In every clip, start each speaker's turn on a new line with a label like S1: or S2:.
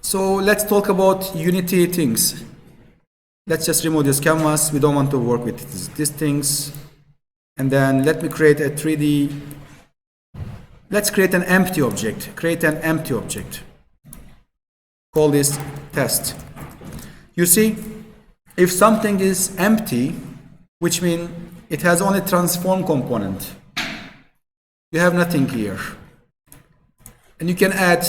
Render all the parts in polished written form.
S1: So let's talk about Unity things. Let's just remove this canvas. We don't want to work with these things. And then let me create a 3D. Let's create an empty object. Create an empty object. Call this test. You see, if something is empty, which means it has only transform component, you have nothing here. And you can add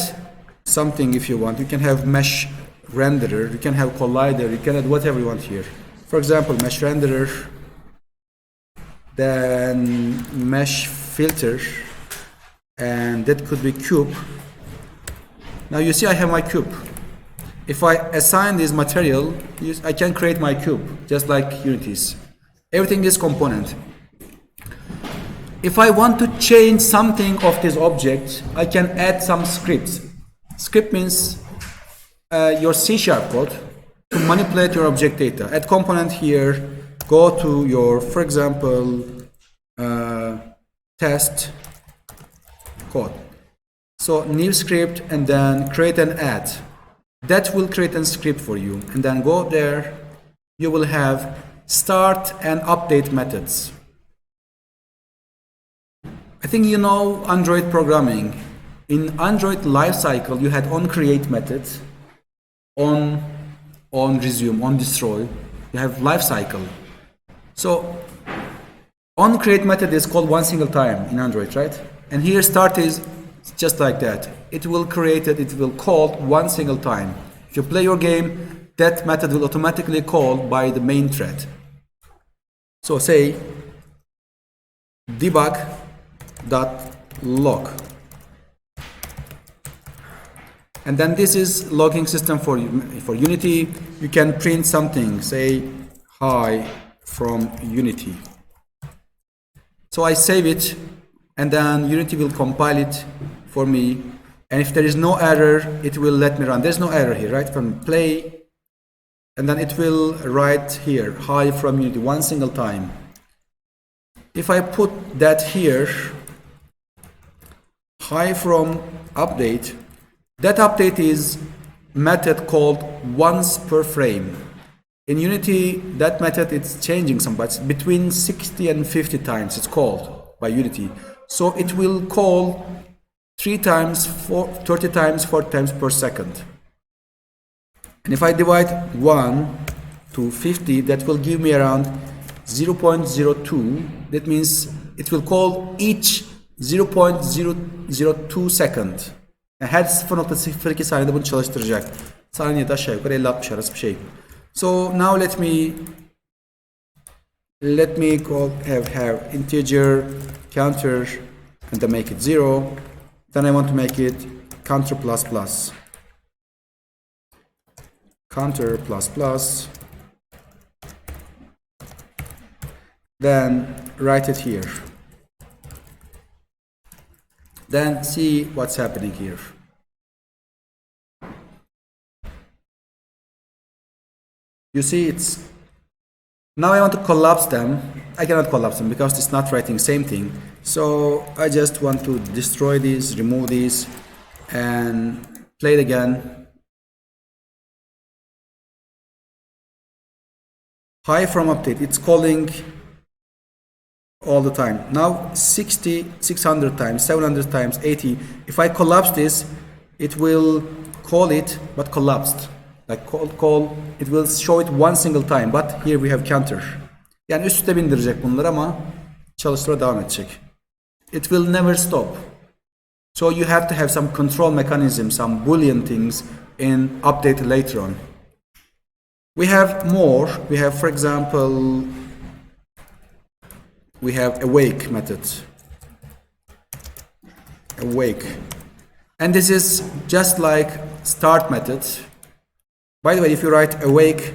S1: something if you want. You can have mesh renderer, you can have collider, you can add whatever you want here. For example, mesh renderer, then mesh filter, and that could be cube. Now you see I have my cube. If I assign this material, I can create my cube, just like Unity's. Everything is component. If I want to change something of this object, I can add some scripts. Script means your C# code to manipulate your object data. Add component here, go to your, for example, test code. So new script and then create an add. That will create a script for you. And then go there, you will have start and update methods. I think you know Android programming. In Android lifecycle, you had onCreate method, on resume, on destroy. You have lifecycle. So onCreate method is called one single time in Android, right? And here start is just like that. It will create it, it will call one single time. If you play your game, that method will automatically call by the main thread. So say debug.log. And then this is logging system for Unity. You can print something, say hi from Unity. So I save it, and then Unity will compile it for me. And if there is no error, it will let me run. There's no error here, right? From play, and then it will write here, hi from Unity, one single time. If I put that here, hi from update, that update is method called once per frame. In Unity, that method is changing some, but between 60 and 50 times it's called by Unity. So it will call 3 times, 30 times, 40 times per second. And if I divide 1 to 50, that will give me around 0.02. That means it will call each 0.002 second. Yani her 0.02 saniyede bunu çalıştıracak. Saniyede aşağı yukarı 50-60 arası bir şey. So now let me have integer counter and then make it 0. Then I want to make it counter plus plus. Counter plus plus. Then write it here. Then see what's happening here. You see it's, now I want to collapse them. I cannot collapse them because it's not writing same thing. So I just want to destroy these, remove these, and play it again. Hi from update, it's calling all the time. Now 60, 600 times, 700 times, 80. If I collapse this, it will call it, but collapsed. Like call, it will show it one single time, but here we have counter. Yani üst üste bindirecek bunları ama çalıştıra devam edecek. It will never stop. So you have to have some control mechanism, some Boolean things in update later on. We have more. We have, for example, we have awake method. Awake. And this is just like start method. By the way, if you write awake,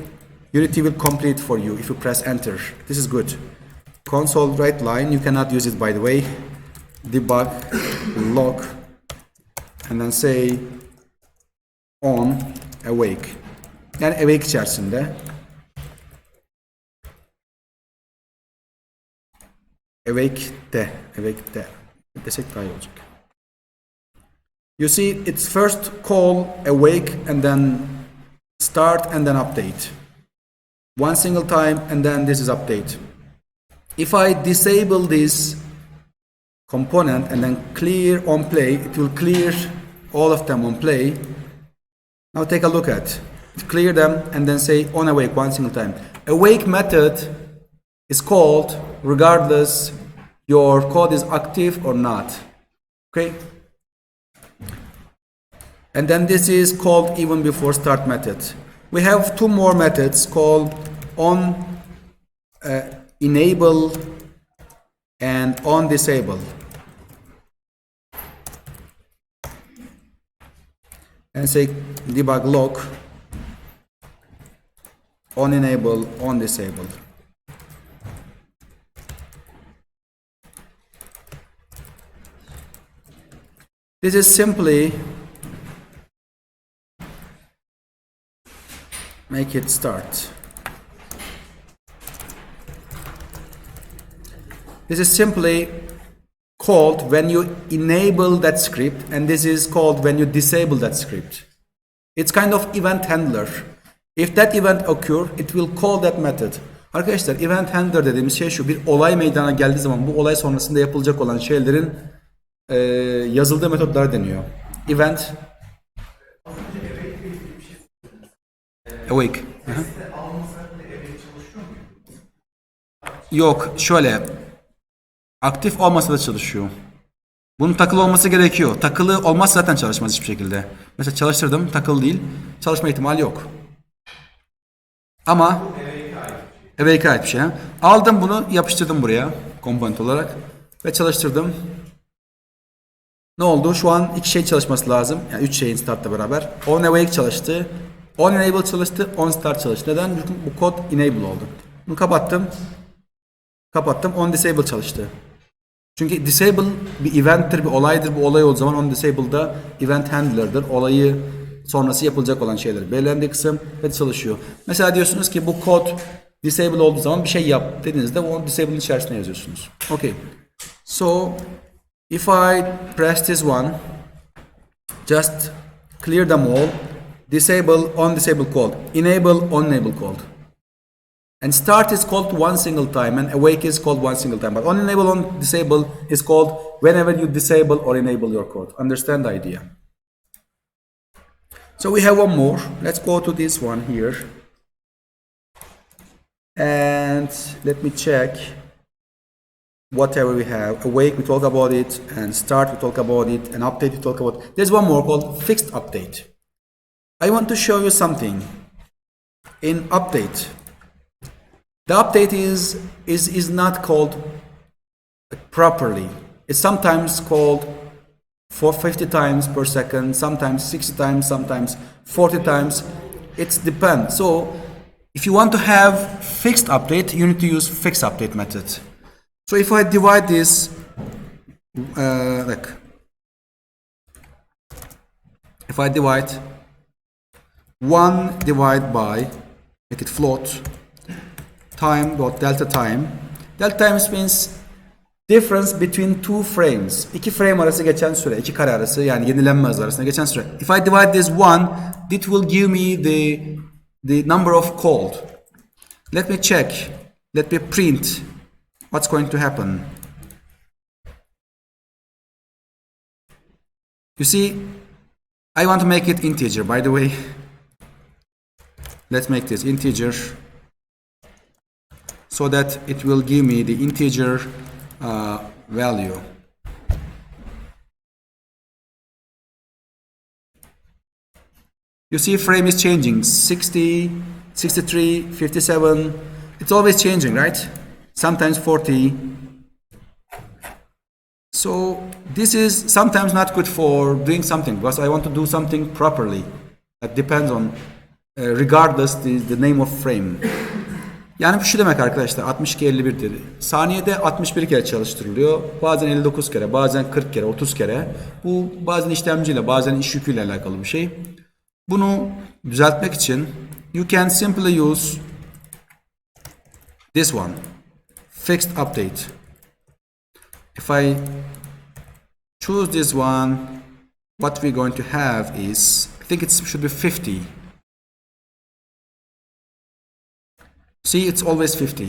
S1: Unity will complete for you if you press enter. This is good. Console write line, you cannot use it by the way. Debug log and then say on awake. Yani awake içerisinde. Awake de desek daha iyi olacak. You see, it's first call awake and then start and then update. One single time and then this is update. If I disable this component and then clear on play, it will clear all of them on play. Now take a look at clear them and then say on awake one single time. Awake method is called regardless your code is active or not. Okay? And then this is called even before start method. We have two more methods called on enable and on disable. And say debug log on enable, on disable. This is simply make it start. This is simply called when you enable that script, and this is called when you disable that script. It's kind of event handler. If that event occur, it will call that method. Arkadaşlar event handler dediğimiz şey şu: bir olay meydana geldiği zaman bu olay sonrasında yapılacak olan şeylerin yazıldığı metotlar deniyor. Event awake. Yok, şöyle aktif olmasa da çalışıyor. Bunun takılı olması gerekiyor. Takılı olmazsa zaten çalışmaz hiçbir şekilde. Mesela çalıştırdım, takılı değil. Çalışma ihtimali yok. Ama awake'e ait bir şey. Aldım bunu, yapıştırdım buraya komponent olarak ve çalıştırdım. Ne oldu? Şu an iki şey çalışması lazım. Yani üç şeyin startla beraber. On awake çalıştı. On enable çalıştı. On start çalıştı. Neden? Çünkü bu kod enable oldu. Bunu kapattım. Kapattım. On disable çalıştı. Çünkü disable bir eventtir, bir olaydır. Bu olay olduğu zaman on disable'da event handler'dır. Olayı sonrası yapılacak olan şeyler belirlendiği kısım ve çalışıyor. Mesela diyorsunuz ki bu kod disable olduğu zaman bir şey yap dediğinizde o disable'ın içerisine yazıyorsunuz. Okay. So if I press this one, just clear them all, disable, on disable called, enable, on enable called. And start is called one single time and awake is called one single time. But on enable, on disable is called whenever you disable or enable your code. Understand the idea? So we have one more. Let's go to this one here. And let me check whatever we have. Awake, we talk about it, and start, we talk about it, and update, we talk about it. There's one more called fixed update. I want to show you something. In update, the update is not called properly. It's sometimes called for 50 times per second, sometimes 60 times, sometimes 40 times. It depends. So if you want to have fixed update, you need to use fixed update method. So if I divide this, if I divide 1 divided by, make it float, time dot delta time. Delta time means difference between two frames. İki frame arası geçen süre, iki kare arası yani yenilenme hızı arasında geçen süre. If I divide this one, it will give me the number of called. Let me check. Let me print what's going to happen. You see, I want to make it integer, by the way. Let's make this integer so that it will give me the integer value. You see frame is changing, 60, 63, 57. It's always changing, right? Sometimes 40. So this is sometimes not good for doing something because I want to do something properly. That depends on regardless the name of frame. Yani bu şu demek arkadaşlar, 62-51 dedi. Saniyede 61 kere çalıştırılıyor. Bazen 59 kere, bazen 40 kere, 30 kere. Bu bazen işlemciyle, bazen iş yüküyle alakalı bir şey. Bunu düzeltmek için you can simply use this one, fixed update. If I choose this one, what we're going to have is, I think it should be 50. See, it's always 50.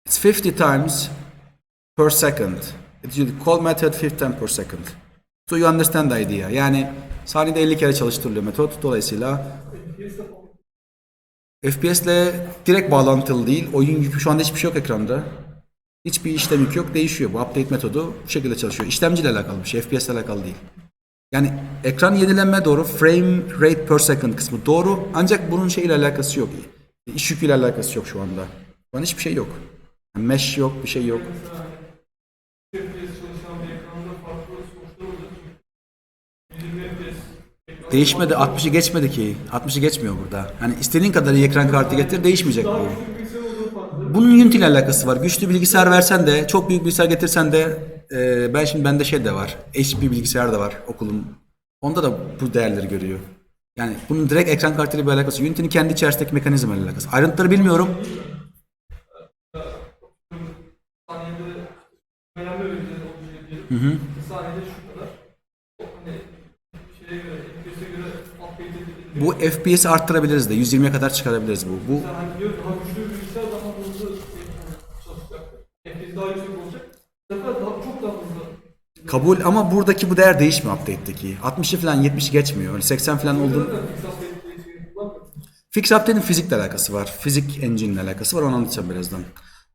S1: It's 50 times per second. It's the call method 50 times per second. So you understand the idea. Yani saniyede 50 kere çalıştırılıyor metot. Dolayısıyla FPS'le direkt bağlantılı değil. Oyun yükü şu anda hiçbir şey yok ekranda. Hiçbir işlem yükü yok. Değişiyor. Bu update metodu bu şekilde çalışıyor. İşlemciyle alakalı bir şey. FPS'le alakalı değil. Yani ekran yenilenme doğru. Frame rate per second kısmı doğru. Ancak bunun şeyle alakası yok. İş yüküyle alakası yok şu anda. Şu an hiçbir şey yok. Yani mesh yok, bir şey yok. Değişmedi. 60'ı geçmedi ki. 60'ı geçmiyor burada. Hani istediğin kadar iyi ekran kartı getir, değişmeyecek bu. Bunun Unity ile alakası var. Güçlü bilgisayar versen de, çok büyük bilgisayar getirsen de, ben şimdi bende şey de var. HP bilgisayar da var okulun. Onda da bu değerleri görüyor. Yani bunun direkt ekran kartıyla bir alakası. Unity'nin kendi içerisindeki mekanizma ile alakası. Ayrıntıları bilmiyorum. Hı hı. Bu FPS'i arttırabiliriz de 120'ye kadar çıkarabiliriz bu. Kabul ama buradaki bu değer değişmiyor update'deki. 60'ı falan 70'i geçmiyor. 80 falan oldu. Fix update'in fizikle alakası var. Fizik engine ile alakası var. Onu anlatacağım birazdan.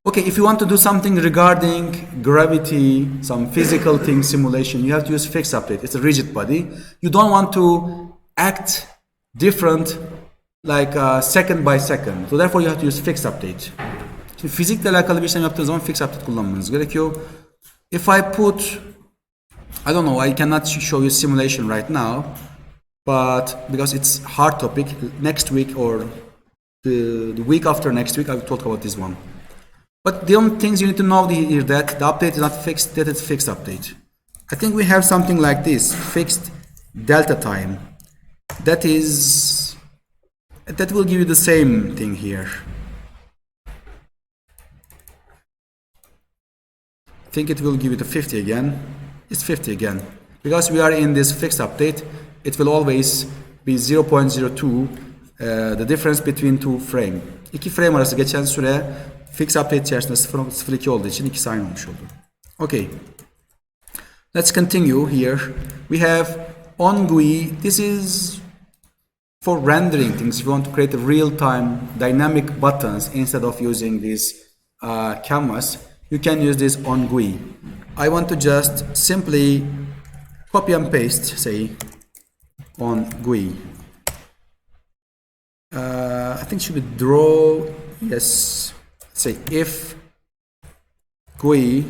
S1: Okay, if you want to do something regarding gravity, some physical thing simulation, you have to use fixed update. It's a rigid body. You don't want to act different like second by second. So therefore you have to use fixed update. Şimdi fizikle alakalı bir işlem yaptığınız zaman fixed update kullanmanız gerekiyor. If I put, I don't know, I cannot show you simulation right now, but because it's hard topic, next week or the week after next week I will talk about this one. But the only things you need to know here that the update is not fixed, that it's fixed update. I think we have something like this, fixed delta time. That will give you the same thing here. I think it will give you the 50 again. It's 50 again. Because we are in this fixed update, it will always be 0.02 the difference between two frame. İki frame arası geçen süre fixed update içerisinde 0.02 olduğu için ikisi aynı olmuş oldu. Okay. Let's continue here. We have on GUI. This is for rendering things. If you want to create a real-time dynamic buttons instead of using this canvas, you can use this on GUI. I want to just simply copy and paste, say, on GUI. I think it should be draw, yes, say if GUI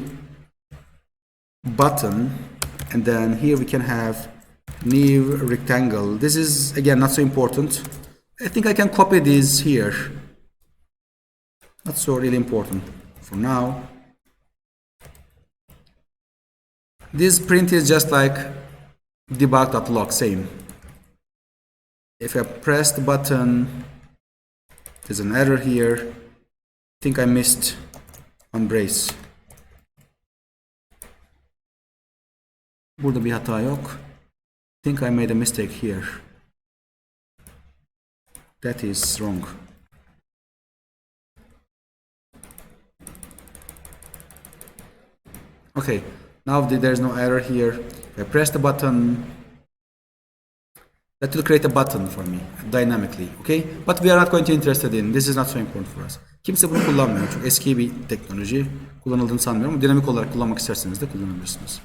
S1: button, and then here we can have new rectangle. This is again not so important. I think I can copy this here. Not so really important for now. This print is just like debug.log, same. If I press the button, there's an error here. I think I missed on brace. Burada bir hata yok. I think I made a mistake here. That is wrong. Okay, now there's no error here. If I press the button, that will create a button for me dynamically, okay? But we are not going to be interested in. This is not so important for us. Kimse bunu kullanmıyor. Çok eski bir teknoloji. Kullanıldığını sanmıyorum. Dinamik olarak kullanmak isterseniz de kullanabilirsiniz.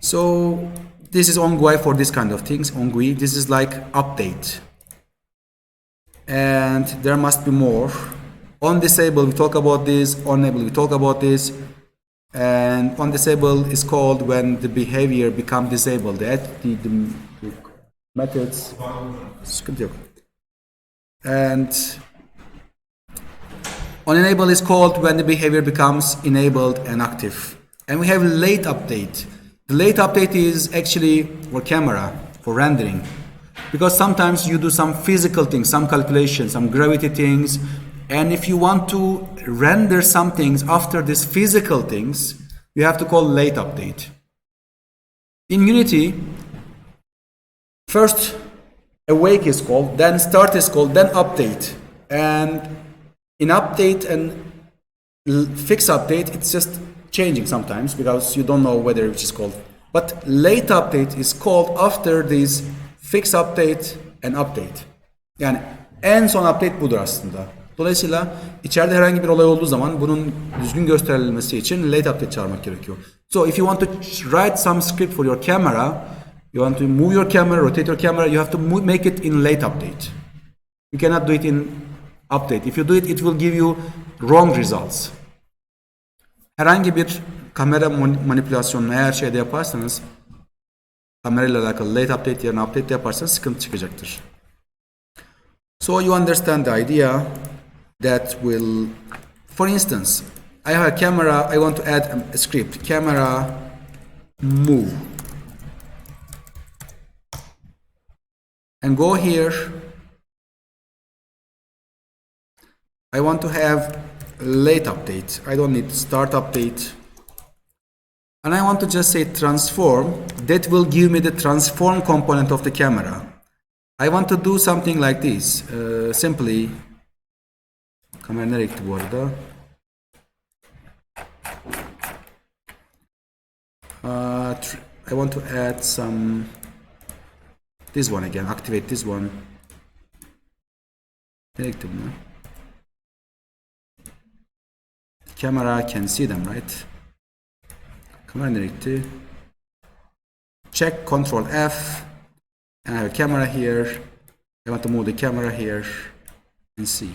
S1: So this is on GUI for this kind of things. On GUI, this is like update. And there must be more. On disable, we talk about this. On enable, we talk about this. And on disable is called when the behavior become disabled. The methods. And on enable is called when the behavior becomes enabled and active. And we have late update. The late update is actually for camera, for rendering. Because sometimes you do some physical things, some calculations, some gravity things. And if you want to render some things after these physical things, you have to call late update. In Unity, First, awake is called, then start is called, then update. And in update and fix update, it's just changing sometimes because you don't know whether which is called. But late update is called after this fix update and update. Yani en son update budur aslında. Dolayısıyla içeride herhangi bir olay olduğu zaman bunun düzgün gösterilmesi için late update çağırmak gerekiyor. So if you want to write some script for your camera, you want to move your camera, rotate your camera, you have to make it in late update. You cannot do it in update. If you do it, it will give you wrong results. Herhangi bir kamera manipülasyonunu eğer şeyde yaparsanız, kamerayla alakalı late update yerine update yaparsanız sıkıntı çıkacaktır. So you understand the idea that will, for instance, I have a camera, I want to add a script, camera move. And go here. I want to have late update. I don't need start update. And I want to just say transform. That will give me the transform component of the camera. I want to do something like this. Simply, kamera nereye gitti bu arada? I want to add some, this one again, activate this one. Nereye gitti bunlar? Camera can see them, right? Kamera nereye gitti? Check, Control F. And I have a camera here. I want to move the camera here and see.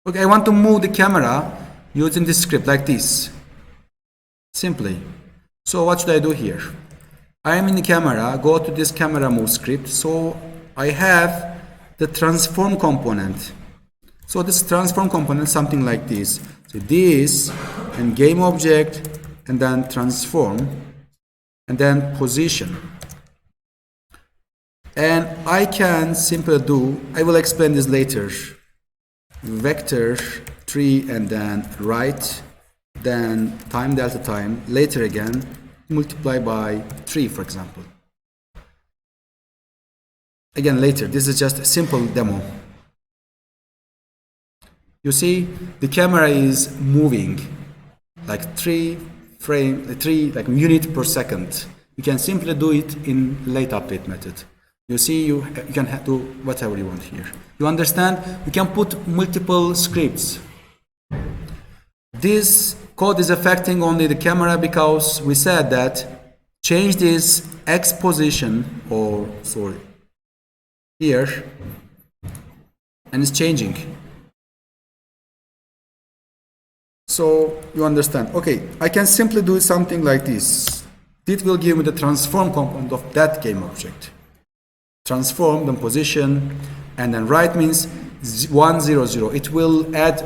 S1: Okay, I want to move the camera using this script like this. Simply. So what should I do here? I am in the camera, go to this camera move script. So I have the transform component. So this transform component is something like this. So this and game object and then transform and then position. And I can simply do, I will explain this later, vector 3 and then right, then time delta time, later again, multiply by 3 for example. Again later, this is just a simple demo. You see, the camera is moving like 3 like unit per second. You can simply do it in late update method. You see, you can do whatever you want here. You understand? You can put multiple scripts. This code is affecting only the camera because we said that change this X position, or sorry, here, and it's changing. So you understand. Okay, I can simply do something like this. It will give me the transform component of that game object. Transform the position, and then right means 1 0 0. It will add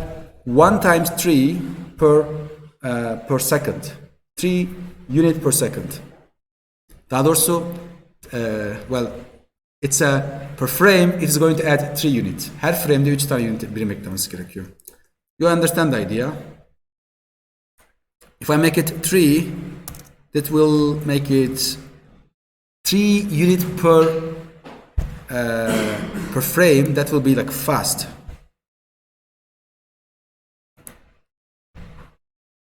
S1: 1 times 3 per second, 3 unit per second. Daha doğrusu, well, it's a per frame. It is going to add 3 units. Her frame'de 3 tane unit birim eklemesi gerekiyor. You understand the idea? If I make it 3, that will make it 3 units per frame. That will be like fast.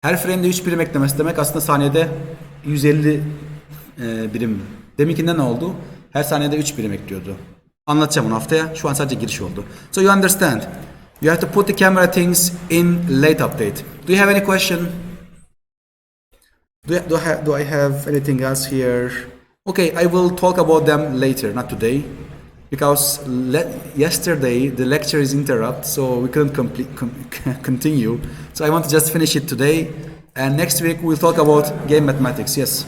S1: Her frame'de 3 birim eklemesi demek aslında saniyede 150 birim. Deminkinden ne oldu? Her saniyede 3 birim ekliyordu. Anlatacağım onu haftaya. Şu an sadece giriş oldu. So you understand. You have to put the camera things in late update. Do you have any question? Do I have anything else here? Okay, I will talk about them later, not today. Because yesterday the lecture is interrupted, so we couldn't continue. So I want to just finish it today. And next week we'll talk about game mathematics. Yes.